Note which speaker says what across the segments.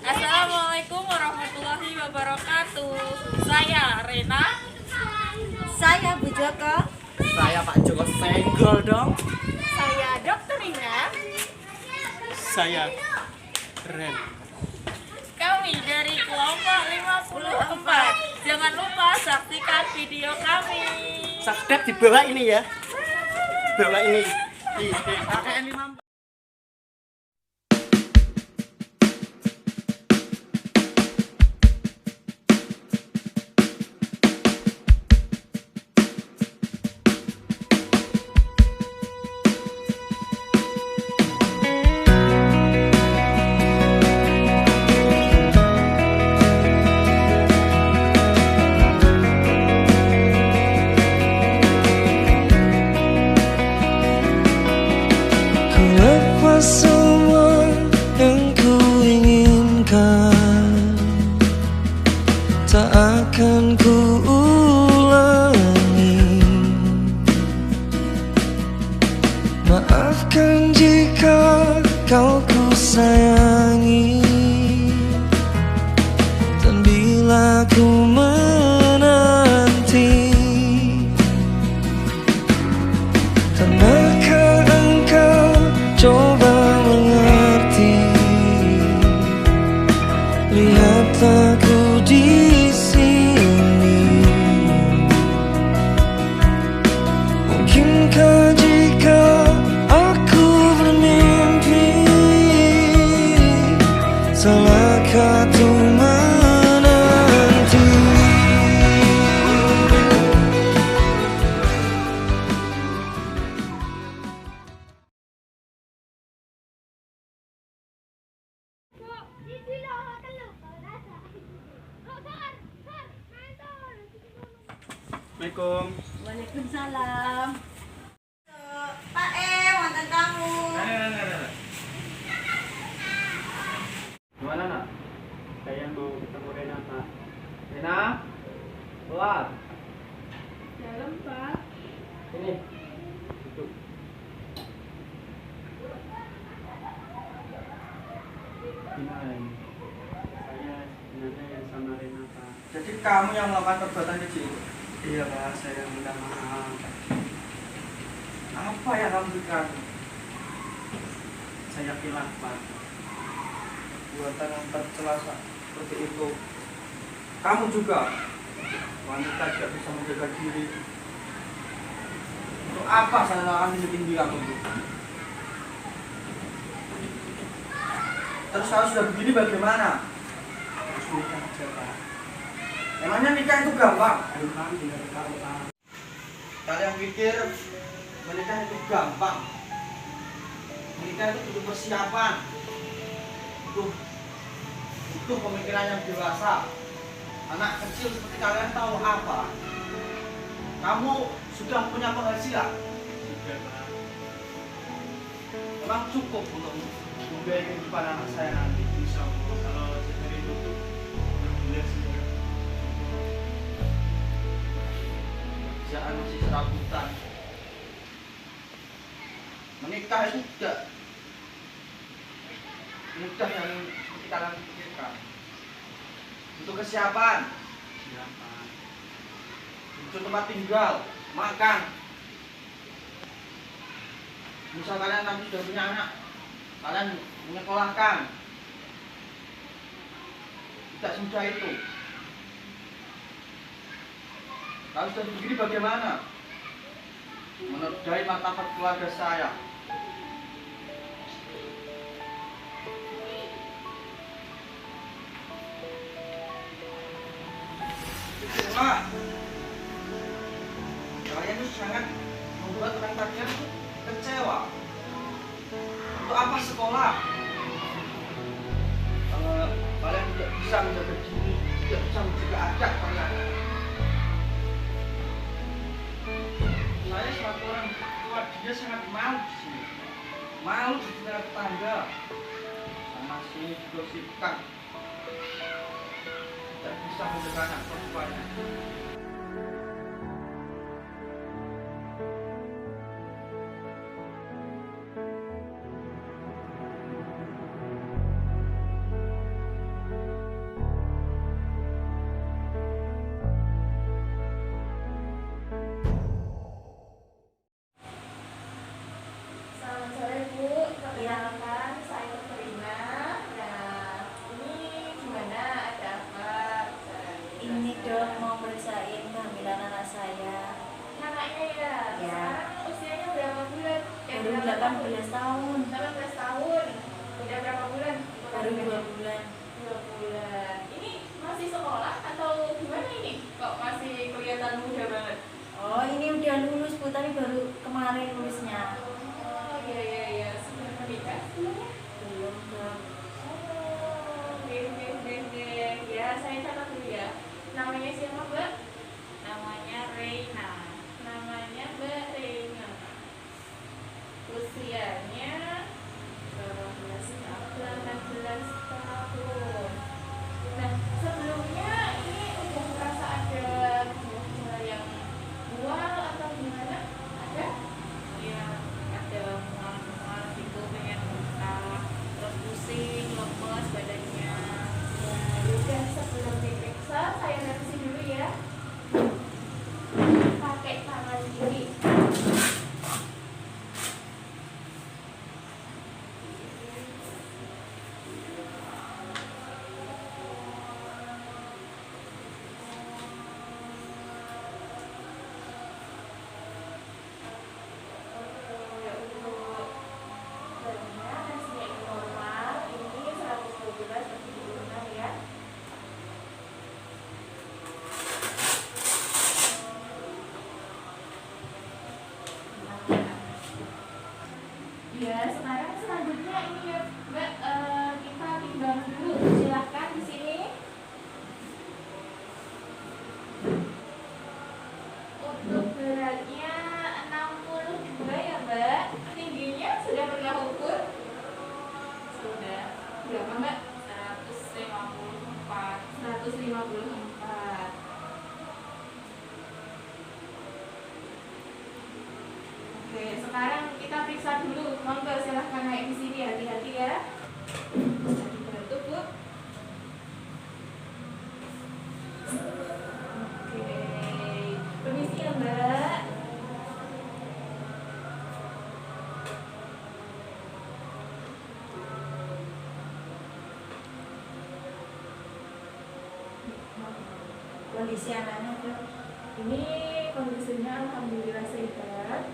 Speaker 1: Assalamualaikum warahmatullahi wabarakatuh. Saya Rena.
Speaker 2: Saya Bu Joko.
Speaker 3: Saya Pak Joko Senggol dong.
Speaker 2: Saya Dokter Ina.
Speaker 3: Saya Ren.
Speaker 1: Kami dari kelompok 54. Jangan lupa saksikan video kami.
Speaker 3: Subscribe di bawah ini ya. Bawah ini. Di KKN 54.
Speaker 4: Semua yang ku inginkan tak akan ku ulangi. Maafkan jika kau ku sayangi, dan bila ku menanti tanahkah engkau coba mengerti. Lihat aku di sini. Mungkinkah jika aku bermimpi, salahkah tuh menanti?
Speaker 3: Assalamualaikum.
Speaker 2: Waalaikumsalam. Pak wonten tamu.
Speaker 3: Gimana nak? Saya mau ketemu Rena Pak. Rena, keluar.
Speaker 1: Dalam, Pak.
Speaker 3: Sini. Duduk. Gimana ini? Saya sebenarnya yang sama Rena Pak.
Speaker 5: Jadi kamu yang melakukan perbuatan keji itu?
Speaker 3: Iya Pak, saya minta maaf.
Speaker 5: Apa yang kamu berikan?
Speaker 3: Saya kilaf Pak.
Speaker 5: Perbuatan yang tercela seperti itu. Kamu juga wanita tidak bisa menjaga diri. Untuk apa saya lakukan tinggi-tinggi kamu itu? Terus kalau sudah begini bagaimana?
Speaker 3: Harus nikah aja Pak.
Speaker 5: Emangnya nikah itu gampang?
Speaker 3: Belum kami tinggal di Pak.
Speaker 5: Kalian pikir menikah itu gampang? Menikah itu butuh persiapan, butuh pemikiran yang dewasa. Anak kecil seperti kalian tahu apa? Kamu sudah punya penghasilan?
Speaker 3: Sudah Pak.
Speaker 5: Memang cukup untuk membiayai kehidupan anak saya nanti.
Speaker 3: Insya Allah kalau dari itu alhamdulillah sudah.
Speaker 5: Kerjaan masih serabutan. Menikah itu tidak mudah yang seperti kalian pikirkan. Untuk kesiapan,
Speaker 3: Siapa?
Speaker 5: untuk tempat tinggal, makan. Misal kalian nanti sudah punya anak, kalian menyekolahkan. Tidak semudah itu. Kalau sudah begini bagaimana? Menodai martabat keluarga saya. Itulah. Kalian itu sangat membuat orang kalian kecewa. Untuk apa sekolah? Kalau kalian tidak bisa menjaga diri, tidak bisa menjaga adab kalian. Saya selaku orang tua dia sangat malu di sini. Malu di tengah tetangga. Sama sini juga sikap. Tidak bisa menjaga anak perempuannya.
Speaker 2: 18 tahun.
Speaker 1: 18 tahun. Udah berapa bulan?
Speaker 2: Baru 2 bulan.
Speaker 1: 2 bulan. Ini masih sekolah atau gimana ini? Kok masih kelihatan muda banget?
Speaker 2: Oh, ini udah lulus Bu, tapi baru kemarin lulusnya.
Speaker 1: Oh, iya. Sudah menikah sebelumnya?
Speaker 2: Belum, belum.
Speaker 1: Oh, deh. Ya, saya catat dulu ya. Namanya siapa, Mbak?
Speaker 2: Namanya Reina.
Speaker 1: Namanya Mbak Reina. Usianya 18 tahun. Nah, sebelumnya ini udah merasa ada gejala yang mual atau gimana? Ada?
Speaker 2: Iya, ada mual-mual gitu, pengen muntah, terus pusing, lemes badannya.
Speaker 1: Ya, udah sebelum diperiksa, saya revisi dulu ya. Pakai tangan kiri. Ya, sekarang selanjutnya ini ya, Mbak, kita timbang dulu. Silahkan di sini. Untuk beratnya 62 ya, Mbak. Tingginya sudah pernah ukur? Sudah. Berapa, Mbak?
Speaker 2: 154.
Speaker 1: 154. Oke, sekarang kita periksa dulu. Monggo silahkan naik di sini, hati-hati ya. Bisa dibantu, Bu. Oke, permisi ya, Mbak.
Speaker 2: Kondisi anaknya tuh
Speaker 1: Ini kondisinya alhamdulillah sehat.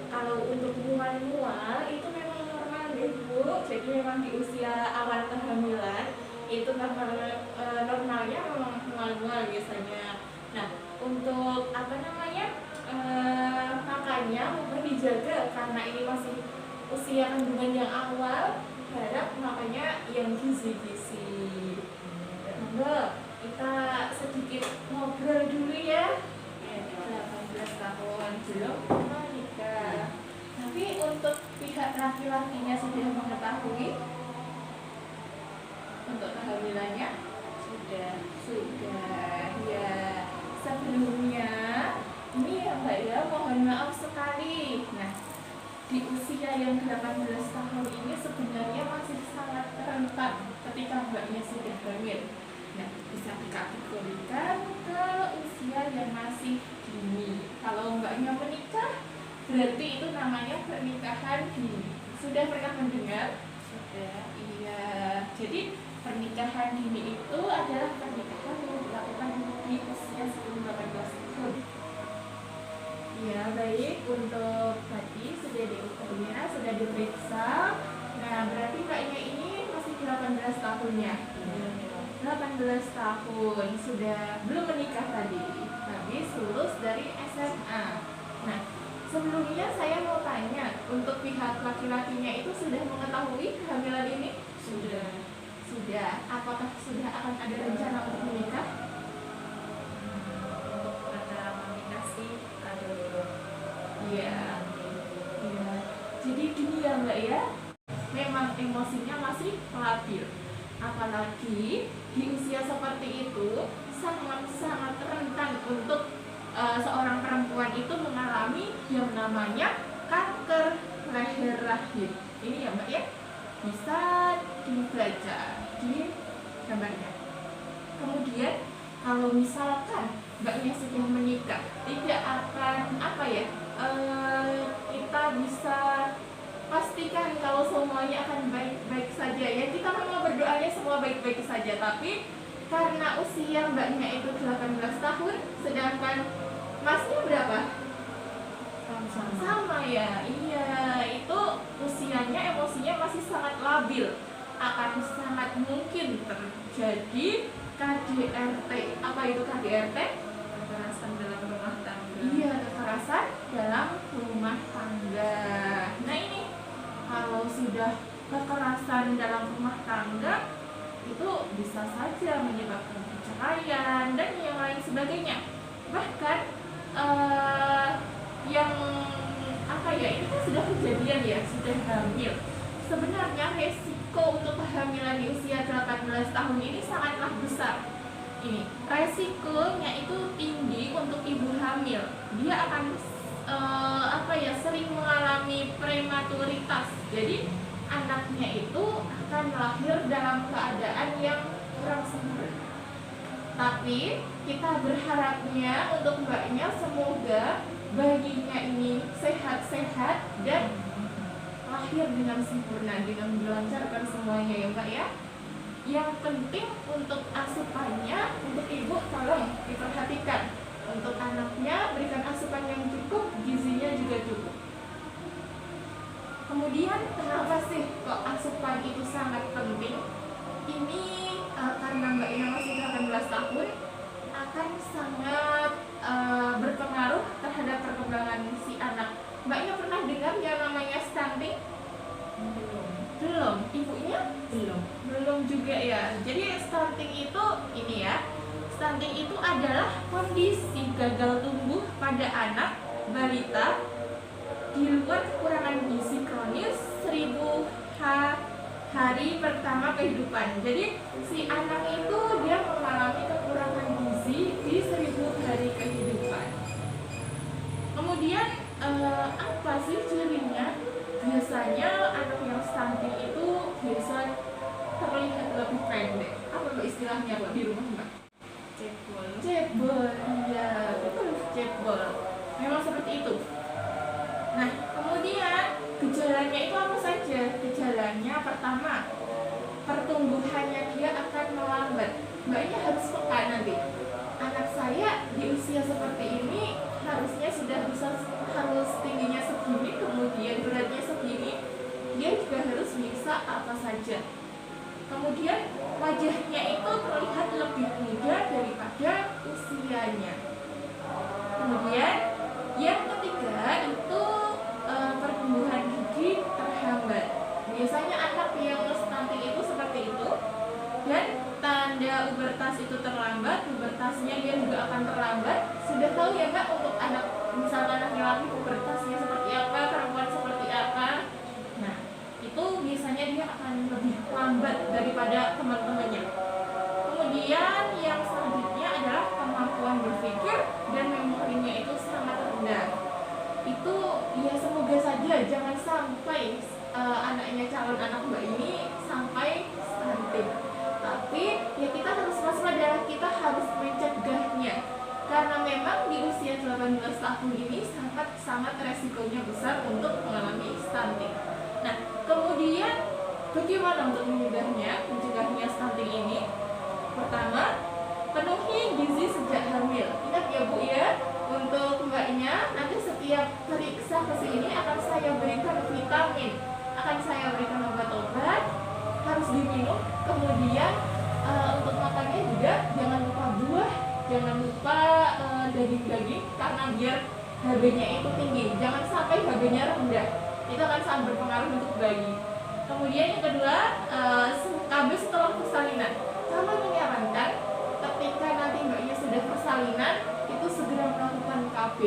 Speaker 1: Kalau untuk mual-mual itu memang normal deh, Bu. Jadi memang di usia awal kehamilan itu normalnya memang mual-mual biasanya. Nah, untuk makannya mohon dijaga karena ini masih usia kandungan yang awal. Harap makannya yang gizi-gizi. Monggo kita sedikit ngobrol dulu ya. 18 tahun belum menikah. Tapi untuk pihak laki-lakinya sudah mengetahui untuk kehamilannya sudah ya. Sebelumnya ini ya Mbak ya, mohon maaf sekali. Nah, di usia yang 18 tahun ini sebenarnya masih sangat rentan ketika Mbaknya sudah hamil. Nah, bisa dikategorikan ke usia yang masih dini. Kalau Mbaknya menikah, berarti itu namanya pernikahan dini. Sudah pernah mendengar?
Speaker 2: sudah.
Speaker 1: Iya. Jadi pernikahan dini itu adalah pernikahan yang dilakukan di usia sebelum 18 tahun. Ya baik, untuk tadi sudah diukurnya, sudah diperiksa. Nah, berarti Mbaknya ini masih 18 tahunnya. 18 tahun, sudah belum menikah tadi, habis lulus dari SMA. Nah, sebelumnya saya mau tanya, untuk pihak laki-lakinya itu sudah mengetahui kehamilan ini? Sudah. Apakah sudah akan ada rencana untuk menikah?
Speaker 2: Untuk rencana menikah sih ada.
Speaker 1: Iya. Jadi gini ya Mbak ya, memang emosinya masih labil. Apalagi di usia seperti itu sangat-sangat rentan untuk seorang perempuan itu mengalami yang namanya kanker leher rahim. Ini ya Mbak ya, bisa dibaca di gambarnya. Kemudian kalau misalkan Mbaknya sudah menikah, tidak akan kita bisa pastikan kalau semuanya akan baik-baik saja ya. Kita memang berdoanya semua baik-baik saja, tapi karena usia Mbaknya itu 18 tahun, sedangkan Masnya berapa? Sama ya, iya, itu usianya, emosinya masih sangat labil, akan sangat mungkin terjadi KDRT. Apa itu KDRT?
Speaker 2: Kekerasan dalam rumah tangga.
Speaker 1: Iya, kekerasan dalam rumah tangga. Nah ini, kalau sudah kekerasan dalam rumah tangga, itu bisa saja menyebabkan perceraian dan yang lain sebagainya. Bahkan yang apa ya, ini kan sudah kejadian ya, sudah hamil. Sebenarnya resiko untuk kehamilan di usia 18 tahun ini sangatlah besar. Ini resikonya itu tinggi untuk ibu hamil. Dia akan sering mengalami prematuritas. Jadi anaknya itu akan lahir dalam keadaan yang kurang sempurna. Tapi kita berharapnya untuk mbaknya semoga bayinya ini sehat-sehat dan lahir dengan sempurna, dengan dilancarkan semuanya ya mbak ya. Yang penting untuk asupannya, untuk ibu tolong diperhatikan. Untuk anaknya berikan asupan yang cukup, gizinya juga cukup. Kemudian kenapa sih kok asupan itu sangat penting? Ini karena mbaknya masih 18 tahun akan sangat berpengaruh terhadap perkembangan si anak. Mbaknya pernah dengar yang namanya stunting? Belum. Ibunya? Belum juga ya. Jadi stunting itu ini ya. Stunting itu adalah kondisi gagal tumbuh pada anak balita di luar kekurangan gizi kronis 1000 hari pertama kehidupan. Jadi si anak itu dia mengalami kekurangan gizi di 1000 hari kehidupan. Kemudian apa sih cirinya? Biasanya anak yang stunting itu biasa terlihat lebih pendek. Apa mbak istilahnya mbak di rumah mbak? Cebol, iya betul, cebol. Memang seperti itu. Nah, kemudian gejalanya itu apa saja? Gejalanya pertama, pertumbuhannya dia akan melambat. Mbaknya harus peka nanti. Anak saya di usia seperti ini harusnya sudah harus tingginya segini, kemudian beratnya segini. Dia juga harus bisa apa saja. Kemudian wajahnya itu terlihat lebih muda daripada usianya. Kemudian yang ketiga itu pertumbuhan gigi terhambat. Biasanya anak yang stunting itu seperti itu. Dan tanda pubertas itu terlambat, pubertasnya dia juga akan terlambat. Sudah tahu ya mbak untuk anak, misalnya anak laki pubertasnya seperti apa, perempuan seperti apa. Nah, itu biasanya dia akan lebih lambat daripada teman-temannya. Kemudian yang selanjutnya adalah kemampuan berpikir dan memorinya itu sangat rendah. Itu ya semoga saja jangan sampai anaknya calon anak mbak ini sampai stunting. Tapi ya kita harus waspada, kita harus mencegahnya. Karena memang di usia 18 tahun ini sangat resikonya besar untuk mengalami stunting. Nah, kemudian bagaimana untuk mencegahnya stunting ini? Pertama, penuhi gizi sejak hamil. Ingat ya bu ya, untuk mbaknya nanti setiap periksa ke sini akan saya berikan vitamin, akan saya berikan obat-obat, harus diminum. Kemudian untuk makannya juga jangan lupa buah, jangan lupa daging-daging karena biar HB-nya itu tinggi. Jangan sampai HB-nya rendah, itu akan sangat berpengaruh untuk bayi. Kemudian yang kedua, KB setelah persalinan. Kami menyarankan ketika nanti mbaknya sudah persalinan itu segera melakukan KB.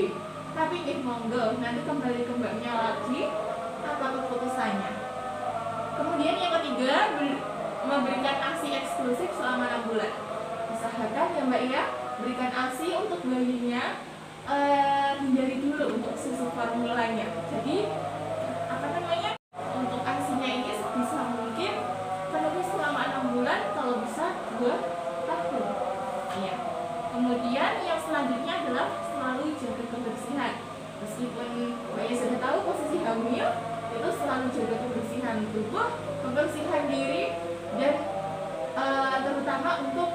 Speaker 1: Tapi monggo nanti kembali ke mbaknya lagi apa keputusannya. Kemudian yang ketiga, memberikan ASI eksklusif selama 6 bulan. Usahakan ya mbak ya, berikan ASI untuk bayinya, hindari dulu untuk susu formulanya. Jadi untuk ASInya ini sebisa mungkin penuhi selama 6 bulan, kalau bisa 2 tahun. Ya. Kemudian yang selanjutnya adalah selalu jaga kebersihan. Meskipun mbaknya sudah tahu posisi hamil, itu selalu jaga kebersihan tubuh, kebersihan diri, dan terutama untuk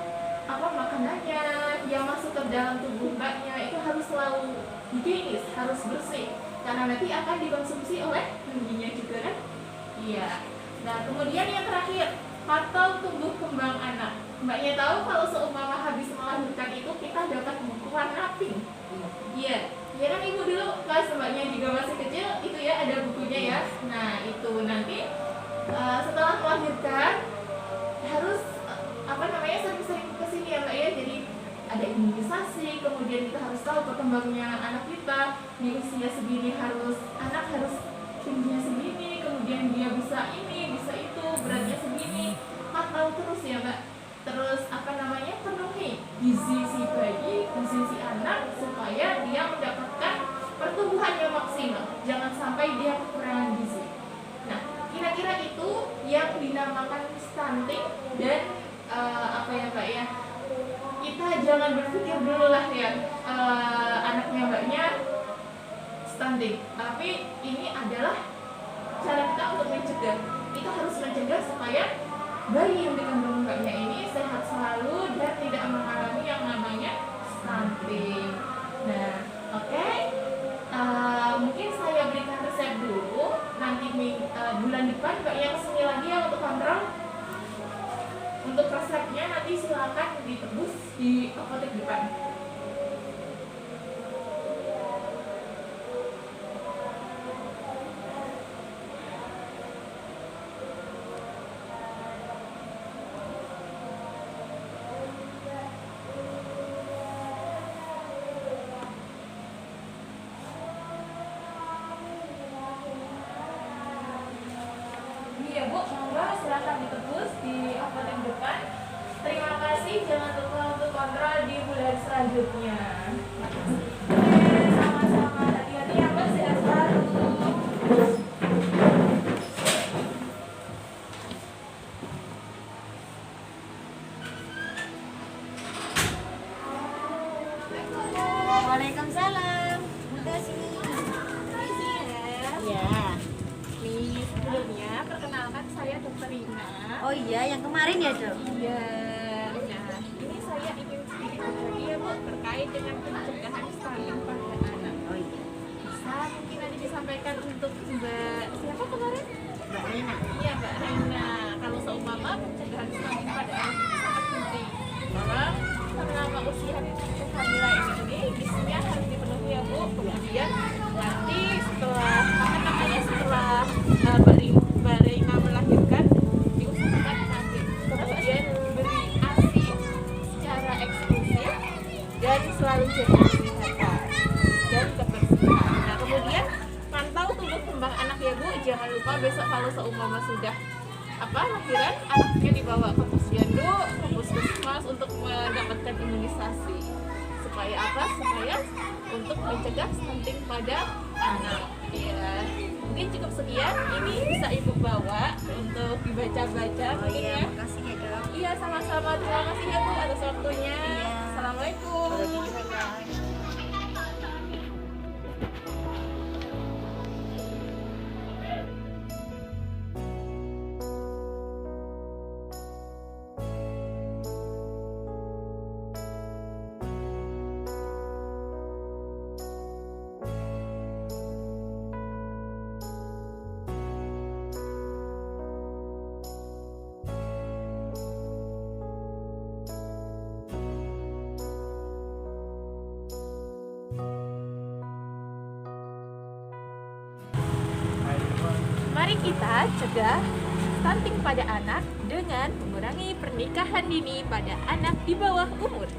Speaker 1: makanannya yang masuk ke dalam tubuh mbaknya itu harus selalu higienis, harus bersih. karena nanti akan dikonsumsi oleh bayinya juga kan. Iya. Nah kemudian yang terakhir, pantau tumbuh kembang anak. Mbaknya tahu kalau seumpama habis melahirkan itu kita dapat buku warna pink. Iya, ya kan ibu dulu pas mbaknya juga masih kecil itu ya ada bukunya ya. Nah itu nanti setelah melahirkan harus sering-sering kesini ya mbak ya. Jadi ada imunisasi, kemudian kita harus tahu perkembangannya anak kita di usia segini anak harus tingginya segini, kemudian dia bisa ini, bisa itu, beratnya segini, pantau terus ya mbak. Terus penuhi gizi si bayi, gizi si anak supaya dia mendapatkan pertumbuhan yang maksimal. Jangan sampai dia kekurangan gizi. Nah, kira-kira itu yang dinamakan stunting dan mbak ya. Kita jangan berpikir dulu lah ya anaknya mbaknya stunting. Tapi ini adalah cara kita untuk mencegah. Kita harus mencegah supaya bayi yang dikandung mbaknya ini sehat selalu dan tidak mengalami yang namanya stunting. Nah, oke. Mungkin saya berikan resep dulu. Nanti bulan depan mbaknya kesini lagi ya untuk kontrol. Untuk resepnya nanti silakan ditebus di apotek depan. Iya Bu, monggo silakan ditebus di apotek depan. Terima kasih, jangan lupa untuk kontrol di bulan selanjutnya. Oke, sama-sama, hati-hati ya Mbak, sehat selalu.
Speaker 2: Waalaikumsalam. Udah sini. Ya.
Speaker 1: Nih, sebelumnya perkenalkan saya Dr. Rina.
Speaker 2: Oh iya, yang kemarin ya dok.
Speaker 1: Iya. Nah, ini saya ingin sedikit berbagi ya Bu terkait dengan pencegahan stunting pada anak.
Speaker 2: Oh iya.
Speaker 1: Bisa mungkin nanti disampaikan untuk Mbak siapa kemarin?
Speaker 2: Mbak Rina.
Speaker 1: Iya Mbak Rina. Kalau seumpama pencegahan stunting pada anak itu sangat penting. Bahwa selama usia kehamilan ini gizinya harus dipenuhi ya Bu. Kemudian nanti setelah Mbak Rina melahirkan diusahakan nanti kemudian beri ASI secara eksklusif dan selalu jaga kesehatan dan kebersihan. Nah kemudian pantau tumbuh kembang anak ya Bu. Jangan lupa besok kalau seumpama sudah lahiran anaknya dibawa ke posyandu, ke puskesmas untuk mendapatkan imunisasi. Supaya supaya untuk mencegah stunting pada anak. Ya, mungkin cukup sekian. Ini bisa ibu bawa untuk dibaca-baca.
Speaker 2: Oh iya,
Speaker 1: ya.
Speaker 2: makasih ya dok.
Speaker 1: Iya sama-sama. Terima kasih ya Bu atas waktunya.
Speaker 2: Iya.
Speaker 1: Assalamualaikum.
Speaker 2: Waalaikumsalam.
Speaker 1: Mari kita cegah stunting pada anak dengan mengurangi pernikahan dini pada anak di bawah umur.